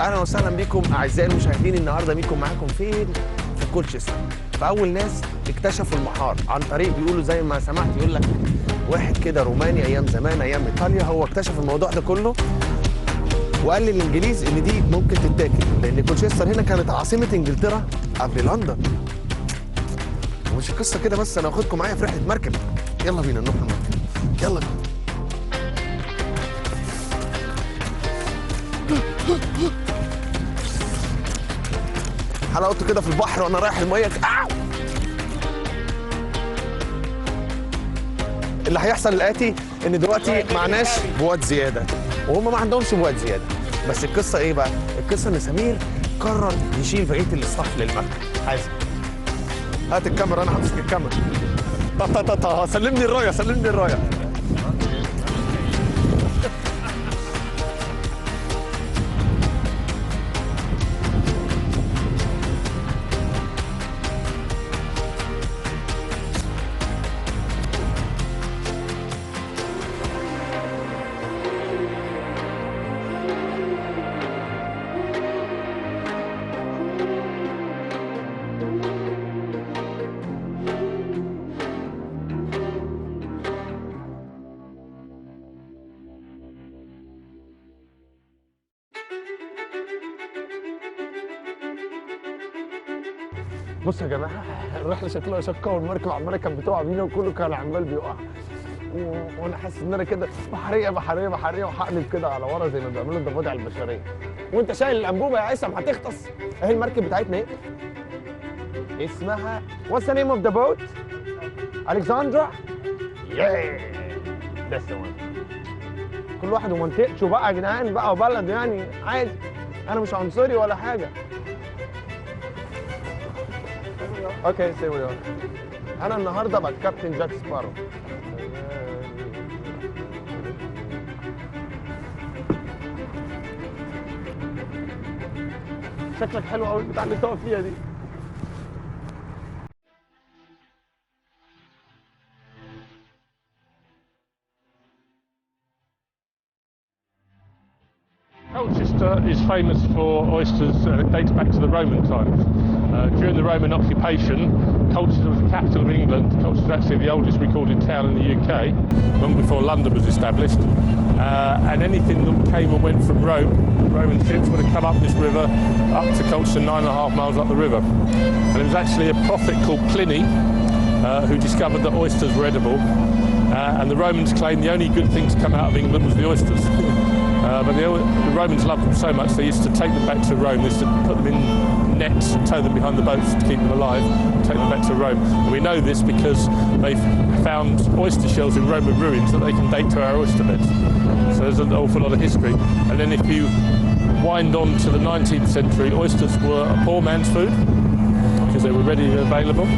اهلا وسهلا بكم اعزائي المشاهدين. النهارده بيكم معاكم فين؟ في كولتشستر. فاول ناس اكتشفوا المحار عن طريق بيقولوا زي ما سمعت يقول لك واحد كده روماني ايام زمان ايام ايطاليا، هو اكتشف الموضوع ده كله وقال للانجليز ان دي ممكن تتاكل، لان كولتشستر هنا كانت عاصمه انجلترا قبل لندن. ومش القصه كده بس، انا هاخدكم معايا في رحله مركب. يلا بينا نروح المركب، يلا بينا. حلقته كده في البحر وانا رايح الميه. اللي هيحصل الاتي ان دلوقتي معناش بواد زياده وهم ما عندهمش بواد زياده، بس القصه ايه بقى؟ القصه ان سمير قرر يشيل بقيه الاصطاف للمركب. حازم هات الكاميرا، انا همسك الكاميرا. سلمني الرايه، سلمني الرايه. بصوا يا جماعه، الرحله شكلها شقه والمركب عماله كانت بتقع بينا وكله كان عمال بيقع، وانا حاسس ان انا كده بحريه بحريه بحريه وهقلب كده على ورا زي ما بيعملوا الضفادع البشريه. وانت شايل الانبوبه يا عصام هتغطس. اهي المركب بتاعتنا اهي، اسمها What's the name of the boat؟ الكسندرا. ده كل واحد ومنطقته بقى يا جدعان بقى وبلد، يعني عادي، انا مش عنصري ولا حاجه. اوكي سي وي. انا النهارده بقى كابتن جاك سبارو. شكلك حلو قوي البتاع اللي تقف فيها دي. Colchester is famous for oysters, and it dates back to the Roman times. During the Roman occupation, Colchester was the capital of England. Colchester is actually the oldest recorded town in the UK, long before London was established. And anything that came and went from Rome, Roman ships would have come up this river, up to Colchester, 9.5 miles up the river. And it was actually a prophet called Pliny who discovered that oysters were edible. And the Romans claimed the only good thing to come out of England was the oysters. But the Romans loved them so much they used to take them back to Rome. They used to put them in nets and tow them behind the boats to keep them alive and take them back to Rome. And we know this because they found oyster shells in Roman ruins that they can date to our oyster beds. So there's an awful lot of history. And then if you wind on to the 19th century, oysters were a poor man's food because they were readily available.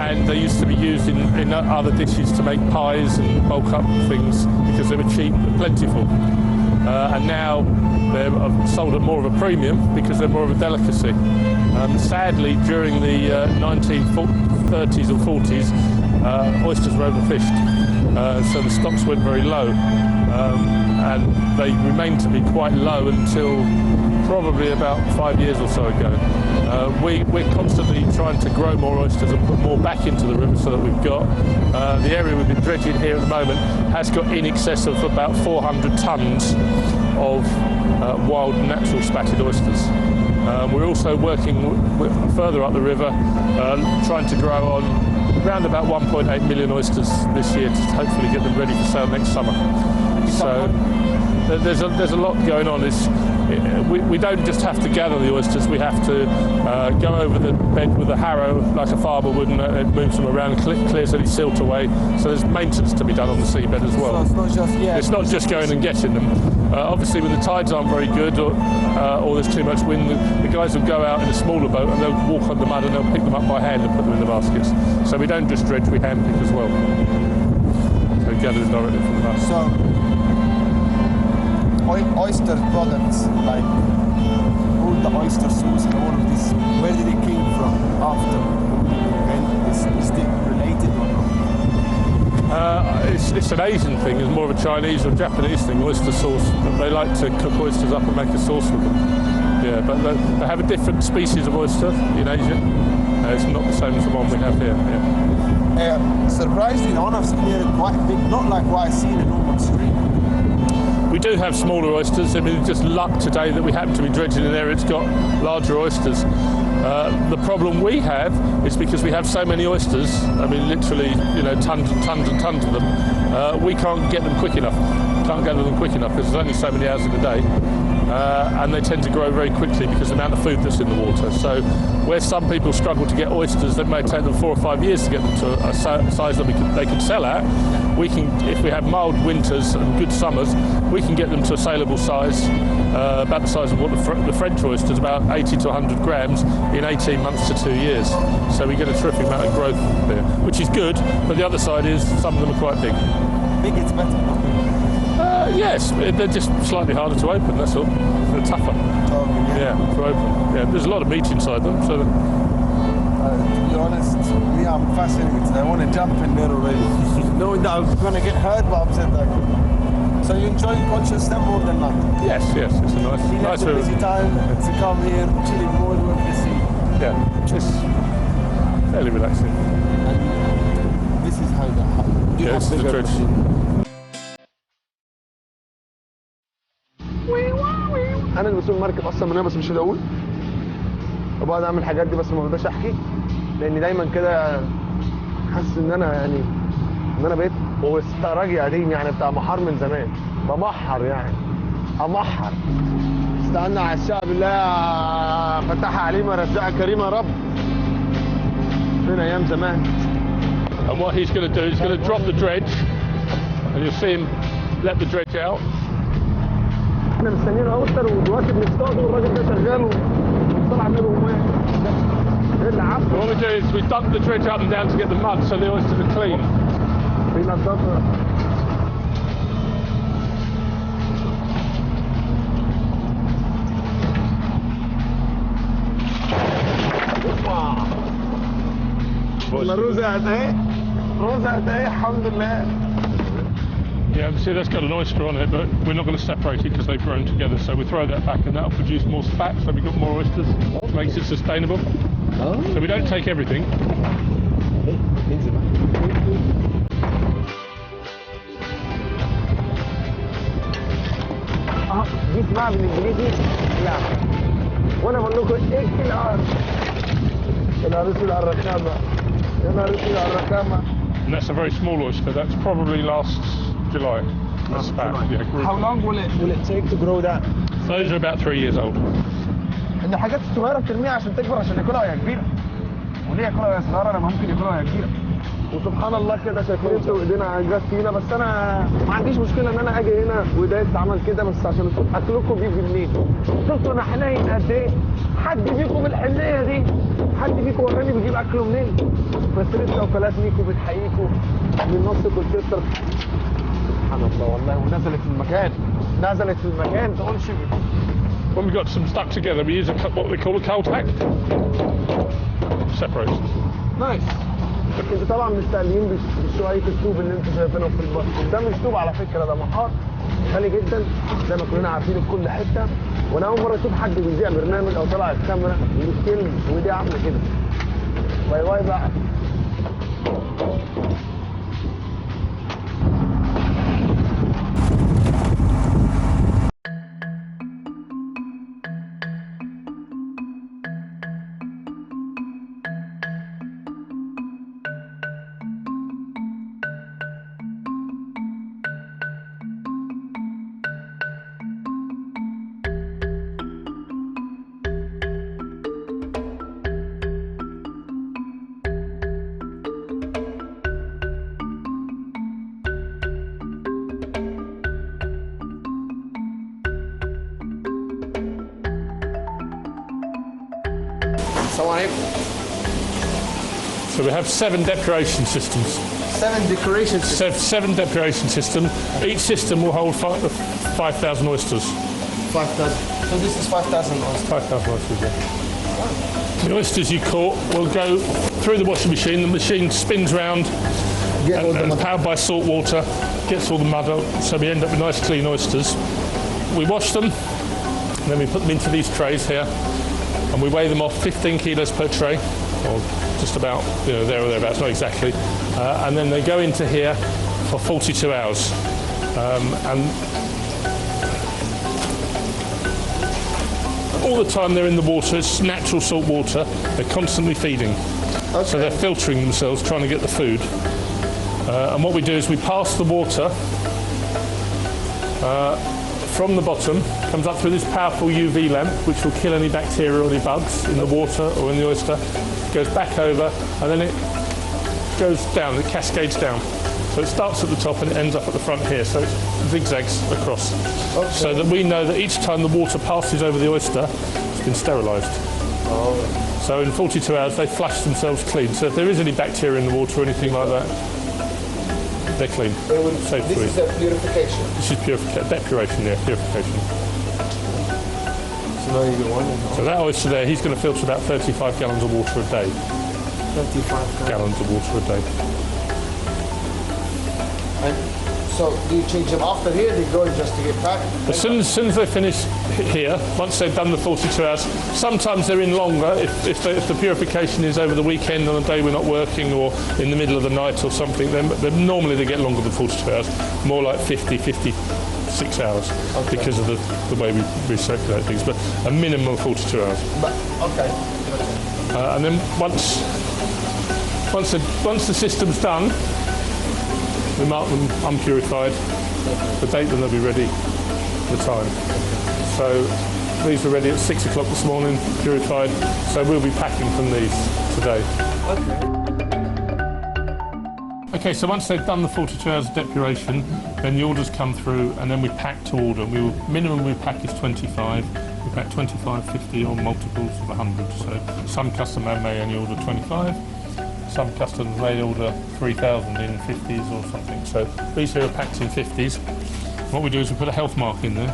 And they used to be used in other dishes to make pies and bulk up things because they were cheap and plentiful. And now they're sold at more of a premium because they're more of a delicacy. Sadly, during the 1930s and 40s, oysters were overfished, so the stocks went very low, and they remained to be quite low until probably about 5 years or so ago. We're constantly trying to grow more oysters and put more back into the river so that we've got the area we've been dredging here at the moment has got in excess of about 400 tonnes of wild natural spatted oysters. We're also working further up the river, trying to grow on around about 1.8 million oysters this year to hopefully get them ready for sale next summer. So there's a lot going on. We don't just have to gather the oysters, we have to go over the bed with a harrow like a farmer would, and it moves them around, clears any silt away. So there's maintenance to be done on the seabed as well. So it's not just going and getting them. Obviously when the tides aren't very good or there's too much wind, the guys will go out in a smaller boat and they'll walk on the mud and they'll pick them up by hand and put them in the baskets. So we don't just dredge, we hand pick as well. So gather them directly from the basket. So oyster products like all the oyster sauce and all of this, where did it came from after? And is it related or not? It's an Asian thing. It's more of a Chinese or Japanese thing. Oyster sauce. They like to cook oysters up and make a sauce with them. Yeah, but they have a different species of oyster in Asia. It's not the same as the one we have here. Yeah. Surprisingly, on I've seen here quite big, not like what I see in a normal street. We do have smaller oysters. I mean, just luck today that we happen to be dredging an area that's got larger oysters. The problem we have is because we have so many oysters, I mean literally, you know, tons and tons and tons of them, we can't get them quick enough. Can't gather them quick enough because there's only so many hours in the day. And they tend to grow very quickly because of the amount of food that's in the water. So where some people struggle to get oysters, that may take them 4 or 5 years to get them to a size that they can sell at. We can, if we have mild winters and good summers, we can get them to a saleable size, about the size of what the French oysters, about 80 to 100 grams in 18 months to 2 years. So we get a terrific amount of growth there, which is good. But the other side is some of them are quite big. Big, it's better. Yes, they're just slightly harder to open, that's all. They're tougher. Yeah, to open. Yeah, there's a lot of meat inside them. So to be honest, me, I'm fascinated. I want to jump in there already. Knowing that I'm going to get hurt, but I'm saying like, so you enjoy Colchester more than not? yes, it's a nice It's a busy time to come here, chilling more with the sea. Yeah, it's fairly relaxing. And this is how that happens. Yeah, this is the dredge. انا اللي بسوق المركب اصلا من هنا بس مش قادر اقول، وبقعد اعمل الحاجات دي بس ما برضاش احكي لان دايما كده حاسس ان انا يعني ان انا بقيت واستراجي قديم يعني بتاع محار من زمان، بمحر يعني امحر. استنى على الشعب الله فتحها علينا رزقها كريمه يا رب. فين ايام زمان. And what he's going to do is going to drop the dredge, and you'll see him let the dredge out. احنا مستنيين اوتر ودلوقتي بنصطاد والراجل ده شغال وطلع منه ومات. ايه اللي عفوا؟ What we do is we dump the dredge up and down to get the mud so the oysters are clean. بينضفها. والله رزقت اهي، رزقت اهي الحمد لله. Yeah, see that's got an oyster on it, but we're not going to separate it because they've grown together. So we throw that back and that'll produce more fat, so we've got more oysters, which makes it sustainable. Oh. So we don't take everything. دي اسمها بالانجليزي لا. وانا بقول لكم ايه النهار؟ النهار اسود على الرخامه. النهار اسود على الرخامه. And that's a very small oyster. That's probably last July. That's fat. Yeah, How long will it take to grow that? those are about 3 years old. ان الحاجات الصغيره بترميها عشان تكبر عشان ياكلها وهي كبيره. وليه ياكلها وهي صغيره لما ممكن ياكلها وهي كبيره. وسبحان الله كده شايفين انتوا ايدينا جت فينا بس انا ما عنديش مشكله ان انا اجي هنا وايديا عمل كده بس عشان اشوف اكلكم بيجي منين. شفتوا انا حنين قد ايه؟ حد فيكم بالحنيه دي؟ حد فيكم وراني بيجيب اكله منين؟ بس لسه وكلات ميكو بتحييكوا من نص كولتستر. سبحان الله والله ونزلت في المكان. نزلت في المكان تقولش. When we got some stuck together, we use what we call a cold hack. Separates. نايس. انتوا طبعا مستقلين بشويه الطوب اللي انتوا شايفينهم في البحر. ده مش طوب على فكره، ده محار غالي جدا زي ما كلنا عارفين في كل حته. وانا اول مره اشوف حد بيذيع برنامج او طلع الكاميرا ويتكلم ودي عامله كده. باي باي بقى. So we have 7 depuration systems. 7 decoration systems. 7 depuration systems. Each system will hold 5,000 oysters. 5,000. So this is 5,000 oysters. 5,000 oysters, yeah. The oysters you caught will go through the washing machine. The machine spins round, Get all the mud. Powered by salt water, gets all the mud out, so we end up with nice clean oysters. We wash them, and then we put them into these trays here, and we weigh them off 15 kilos per tray, or just about, you know, there or thereabouts, not exactly. And then they go into here for 42 hours. And all the time they're in the water, it's natural salt water, they're constantly feeding. Okay. So they're filtering themselves, trying to get the food. And what we do is we pass the water from the bottom, comes up through this powerful UV lamp, which will kill any bacteria or any bugs in the water or in the oyster, goes back over, and then it goes down, it cascades down. So it starts at the top and it ends up at the front here, so it zigzags across. Okay. So that we know that each time the water passes over the oyster, it's been sterilised. Oh. So in 42 hours they flush themselves clean. So if there is any bacteria in the water or anything like that, they're clean. Safe to eat. This is a purification. This is purification, depuration, yeah, purification. So now you get one. So that oyster there, he's going to filter about 35 gallons of water a day. 25 Gallons of water a day. And so do you change them after here? They go just to get packed? As soon as they finish here, once they've done the 42 hours, sometimes they're in longer if the purification is over the weekend on a day we're not working or in the middle of the night or something, then normally they get longer than 42 hours, more like 56 hours because of the way we recirculate things, but a minimum of 42 hours. But, okay. And then once the system's done, we mark them unpurified, the date that they'll be ready, the time. So these were ready at 6 o'clock this morning, purified, so we'll be packing from these today. Okay, so once they've done the 42 hours of depuration, then the orders come through and then we pack to order. Minimum we pack is 25. We pack 25, 50 or multiples of 100. So some customer may only order 25. Some customers may order 3,000 in 50s or something. So these here are packed in 50s. What we do is we put a health mark in there,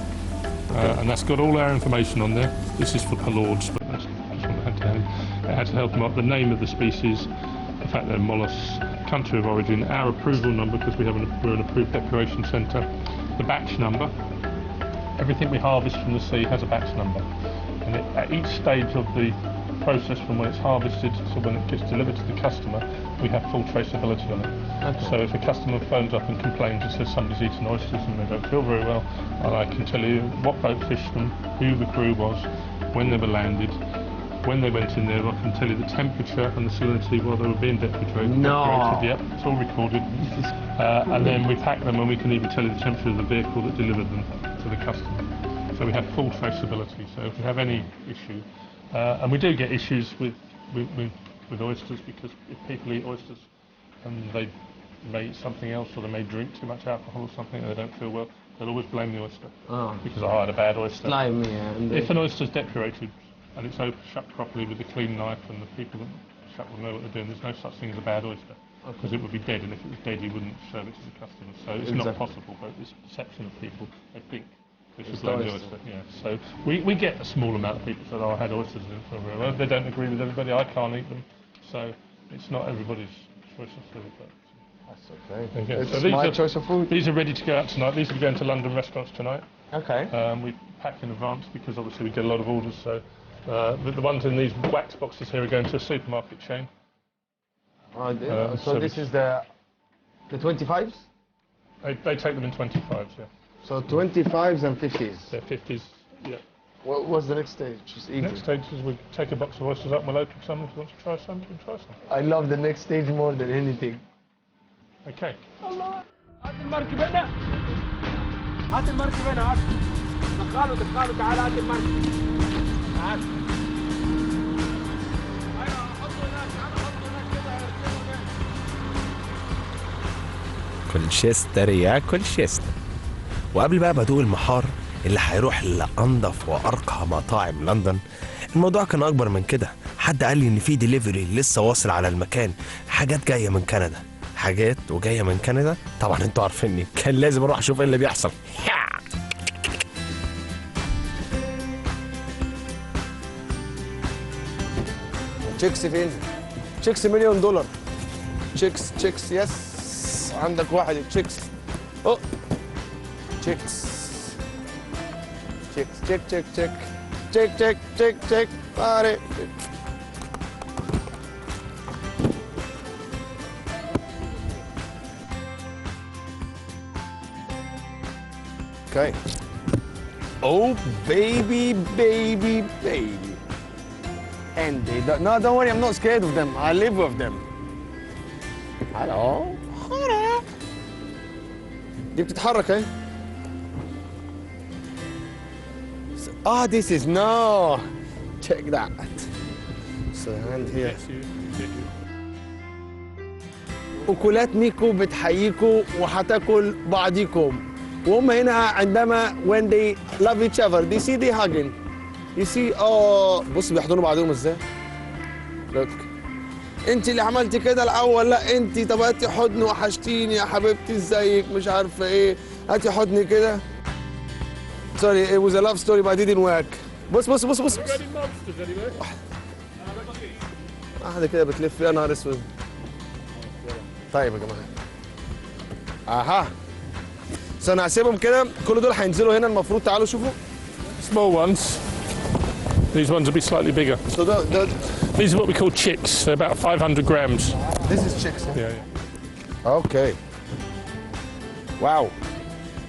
and that's got all our information on there. This is for Alghad, but that's just what it had to help mark the name of the species, the fact they're mollusks, country of origin, our approval number because we're an approved depuration centre, the batch number. Everything we harvest from the sea has a batch number, and at each stage of the process from when it's harvested to when it gets delivered to the customer, we have full traceability on it. Okay. So if a customer phones up and complains and says somebody's eaten oysters and they don't feel very well, and I can tell you what boat fished them, who the crew was, when they were landed, when they went in there, I can tell you the temperature and the salinity while they were being depurated. No. Yep, it's all recorded. And then we pack them and we can even tell you the temperature of the vehicle that delivered them to the customer. So we have full traceability. So if we have any issue, and we do get issues with oysters because if people eat oysters and they may eat something else or they may drink too much alcohol or something and they don't feel well, they'll always blame the oyster because I had a bad oyster. Slimy, yeah. If an oyster's depurated and it's shut properly with a clean knife and the people that shut will know what they're doing, there's no such thing as a bad oyster because it would be dead, and if it was dead you wouldn't serve it to the customer. So it's not possible, but this perception of people, they think they should blame the oyster. Yeah. So we get a small amount of people that I had oysters in for a while. They don't agree with everybody. I can't eat them. So it's not everybody's choice of food. But that's okay. Okay. It's So my choice of food. These are ready to go out tonight. These will be going to London restaurants tonight. Okay. We pack in advance because obviously we get a lot of orders. So the ones in these wax boxes here are going to a supermarket chain. So this is the 25s? They take them in 25s, yeah. So 25s and 50s? They're 50s, yeah. What's the next stage? Just eat Next stage is we take a box of oysters up and we'll open some. If you want to try some, you can try some. I love the next stage more than anything. Okay. هات المركب هنا هات المركب هنا هات دخلوا تعال هات المركب تعال ايوه حطوا هناك تعال حطوا هناك كده اركبوا هناك كولشستر يا كولشستر. وقبل بقى بدوق المحار اللي هيروح لأنظف وأرقى مطاعم لندن، الموضوع كان أكبر من كده. حد قال لي إن في ديليفري لسه واصل على المكان، حاجات جاية من كندا. حاجات وجاية من كندا؟ طبعا انتوا عارفيني، كان لازم اروح اشوف ايه اللي بيحصل. تشيكس فين؟ تشيكس $1,000,000. تشيكس يس عندك واحد تشيكس. اوه تشيكس تشيكس تشيك تشيك تشيك تشيك تشيك تشيك تشيك باري. Okay. Oh, baby, baby, baby. And they don't, no, don't worry, I'm not scared of them. I live with them. Hello. Hello. دي بتتحرك اهي. Ah, this is no. Check that. So hand here. أكلات ميكو بتحييكوا وهتاكل بعضيكم. وهم هنا عندما when they love each other they see they hugging you see بص بيحضنوا بعضهم ازاي. look انت اللي عملتي كده الاول. لا انت طب هاتي حضن وحشتيني يا حبيبتي ازيك مش عارفه ايه هاتي حضني كده. sorry it was a love story but it didn't work. بص بص بص بص واحده كده بتلف يا نهار اسود. طيب يا جماعه اها انا هسيبهم كده كل دول هينزلوا هنا المفروض. تعالوا شوفوا. Small ones. These ones will be slightly bigger. So These are what we call chicks. They're about 500 grams. this is chicks. Yeah, yeah. Okay. Wow.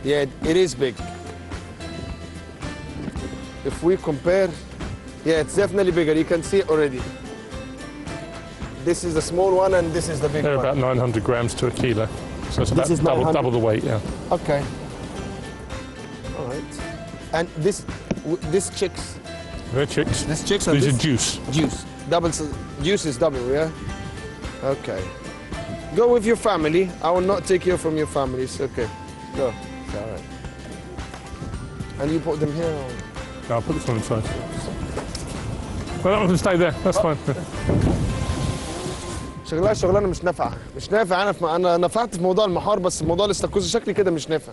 Yeah, it is big. If we compare, yeah, it's definitely bigger. You can see it already. This is the small one and this is the big They're one. about 900 grams to a kilo. So it's about is 900. double the weight, yeah. Okay. All right. And this chicks. They're chicks. This chicks and These this are juice. juice. Juice is double, yeah? Okay. Go with your family. I will not take you from your family. It's okay. Go. It's all right. And you put them here? Or? No, I'll put this one inside. Well, that one can stay there. That's fine. شغلانه مش نافعه مش نافع. انا نفعت في موضوع المحار بس موضوع الاستاكوزا شكلي كده مش نافع.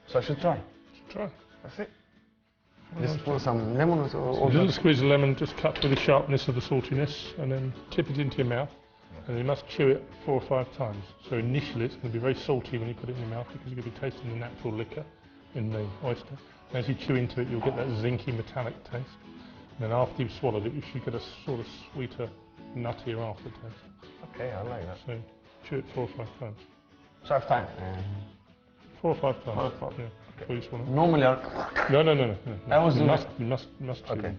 So I should try. Try. That's it. Just pour some lemon or A little squeeze of lemon just cuts with the sharpness of the saltiness, and then tip it into your mouth. And you must chew it 4 or 5 times. So initially it's going to be very salty when you put it in your mouth because you're going to be tasting the natural liquor in the oyster. And as you chew into it, you'll get that zinky metallic taste. And then after you've swallowed it, you should get a sort of sweeter, nuttier aftertaste. Okay, I like that. So chew it 4 or 5 times. So I have time. 4 or 5 times. 4 or 5. Yeah. Before you swallow. Normally No. I was doing You must chew. Okay.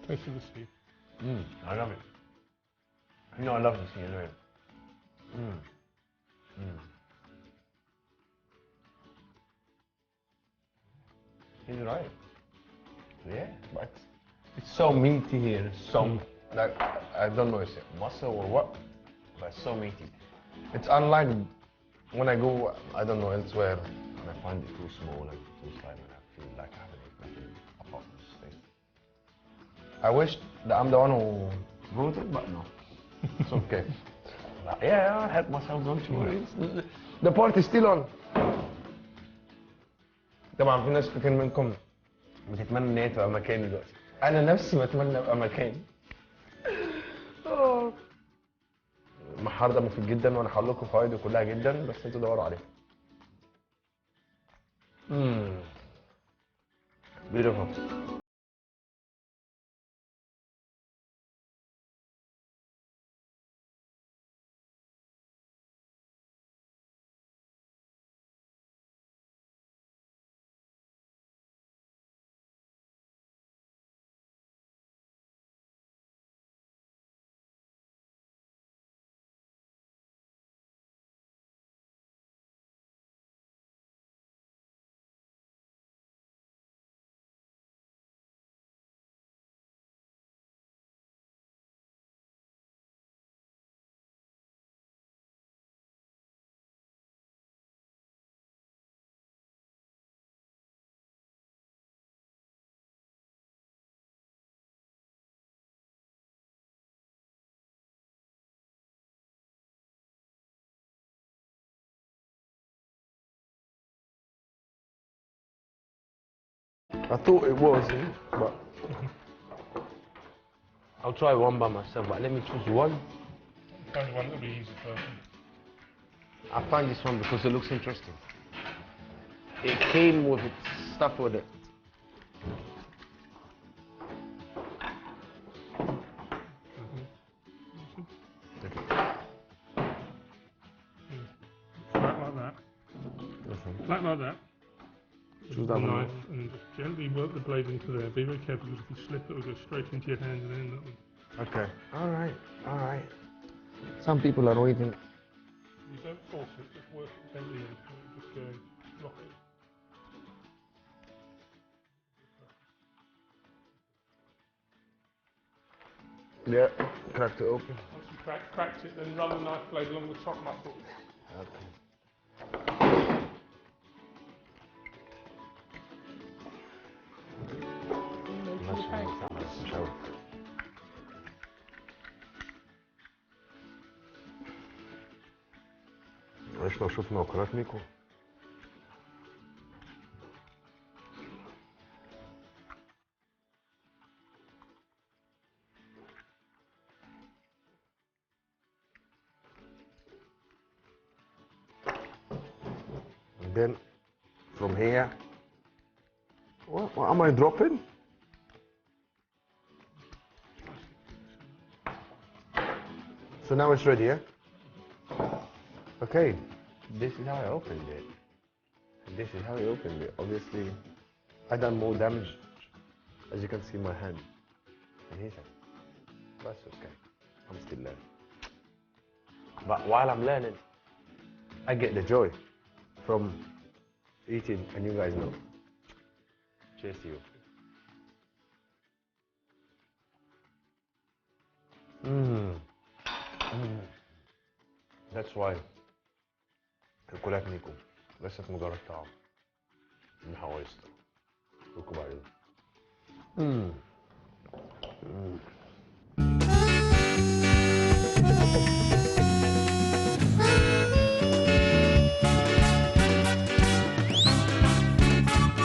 Taste of the sea. I love it. You know I love the sea anyway. He's right. Yeah, but it's so meaty here. It's so like I don't know if it's muscle or what, but it's so meaty. It's unlike when I go I don't know elsewhere and I find it too small and too slimy and I feel like I haven't eaten nothing apart from this thing. I wish that I'm the one who wrote it, but no. It's okay. Yeah, I help myself, don't you worry. The party's still on. طبعا في ناس كتير منكم بتتمنى ان هي تبقى مكاني دلوقتي. انا نفسي بتمنى ابقى مكاني. المحار ده مفيد جدا وانا هقول لكم فوائده كلها جدا بس انتوا دوروا عليها. Beautiful. I thought it wasn't, but I'll try one by myself. But let me choose one. Find one that'll be easy for you. I find this one because it looks interesting. It came with its stuff with it. Flat like that. Flat like that. Choose The that one. knife and just gently work the blade into there. Be very careful because if you slip it will go straight into your hand and end up with... Okay. All right. All right. Some people are waiting. You don't force it, just work it gently in. Just go rock it. Yeah. Cracked it open. Once you cracked it, then run the knife blade along the top muscle. Okay. معلش لو شفنا وأكلات ميكو. And then from here, what am I dropping? So now it's ready, yeah? Okay, this is how I opened it. This is how I opened it. Obviously, I done more damage, as you can see my hand. And he's like, that's okay. I'm still learning. But while I'm learning, I get the joy from eating, and you guys know. Cheers to you. That's why أكلات ميكو ليست مجرد طعام إنها ويست. ركبوا عليه.